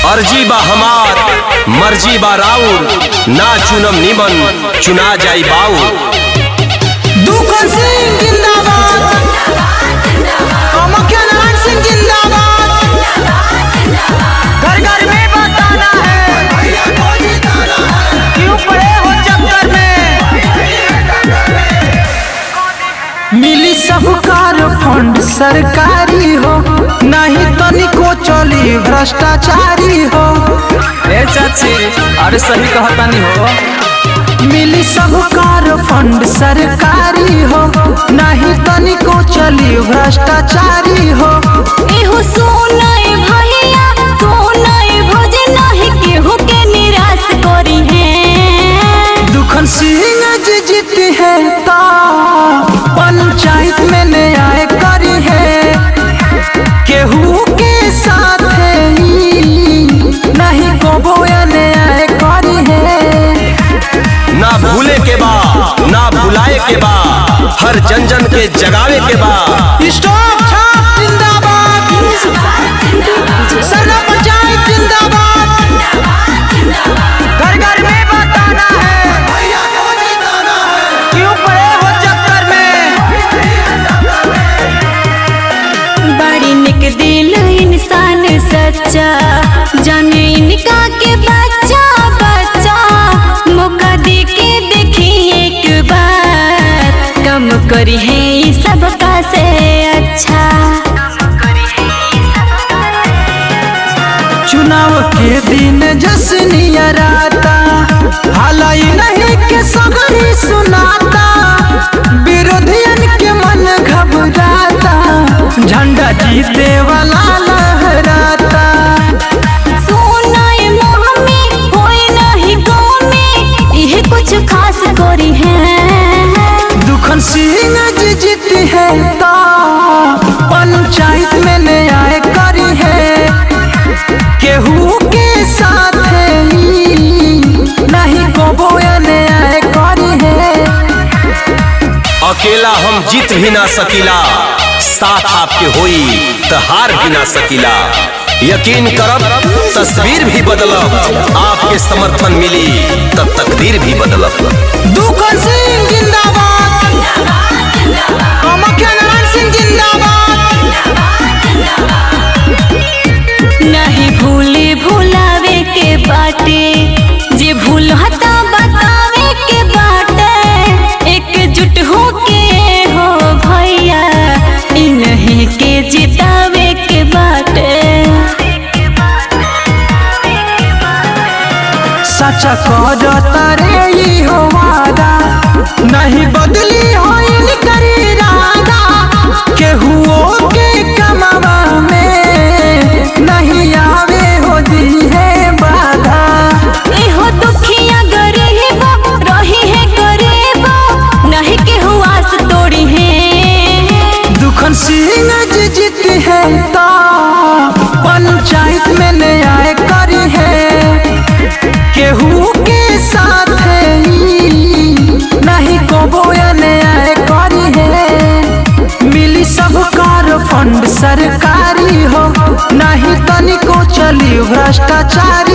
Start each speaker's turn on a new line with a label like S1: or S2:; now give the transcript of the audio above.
S1: अर्जी बा हमार मर्जी बा राउर, ना चुनम निमन चुना जाई बाउर।
S2: दुखन सिंह जिंदाबाद, अमरनाथ सिंह जिंदाबाद। घर घर में बताना है, क्यों पड़े हो चक्कर में। मिली सबकार फंड सरकारी हो, नहीं तनिको चली भ्रष्टाचारी हो।
S3: ए चाची अरे सही कहता नहीं हो।
S2: मिली सबकार फंड सरकारी हो, नहीं तनिको चली भ्रष्टाचारी हो।
S4: एहो सोनाए भैया सोनाए भोज नहीं केहू के निराश करी है।
S2: दुखन सिंह जी जीती है ता पंचायत में न्याय करी है। केहू के साथ नहीं को बोया न्याय करी है।
S1: ना भूले के बा ना भुलाए के बा, हर जन जन के जगावे के बा।
S2: स्टॉप छाप जिंदाबाद, सरना पंचायत जिंदाबाद। घर घर में बताना है, क्यों पड़े हो चक्कर में।
S4: बड़ी निक दिल इंसान सच्चा, जाने इनका के बच्चा बच्चा। मौका दे के देखी एक बार, कम करी है सबका से अच्छा।
S2: चुनाव के दिन जश्निया राता, हालाई नहीं के सगरी सुनाता। विरोधियन के मन घबराता, झंडा जीते वाला लहराता।
S4: सोनाए मोह में होए नहीं गाँव में, यह कुछ खास करी है।
S2: दुखन सिंह जी जीती है ता पंचायत में न्याय करी है। केहू के साथ नहीं को बोया न्याय करी है।
S1: अकेला हम जीत भी ना सकीला, साथ आपके होई तो हार भी ना सकीला। यकीन करब तस्वीर भी बदलब, आपके समर्थन मिली तो तकदीर भी बदलब।
S2: दुखन सिंह जिंदाबाद, अमरनाथ सिंह जिंदाबाद।
S4: नहीं भूले भुलावे के बाटे, जे भूल हता बतावे के बाटे। एकजुट हो के हो भैया, इन्हीं के जितावे के बाटे।
S2: सच्चा करता रे ई हो वादा, नहीं बदली हो इनकर इरादा। केहुओ के कमावा में नहीं आवे हो दी है बाधा।
S4: एहो दुखिया गरीब रही है गरीब, नहीं केहू आस तोड़ी है।
S2: दुखन सिंह जी जीती है ता पंचायत में न्याय करी है। केहू के साथ नहीं को बोया न्याय करी है। मिली सबकार फंड सरकारी हो, नहीं तनिको चली भ्रष्टाचारी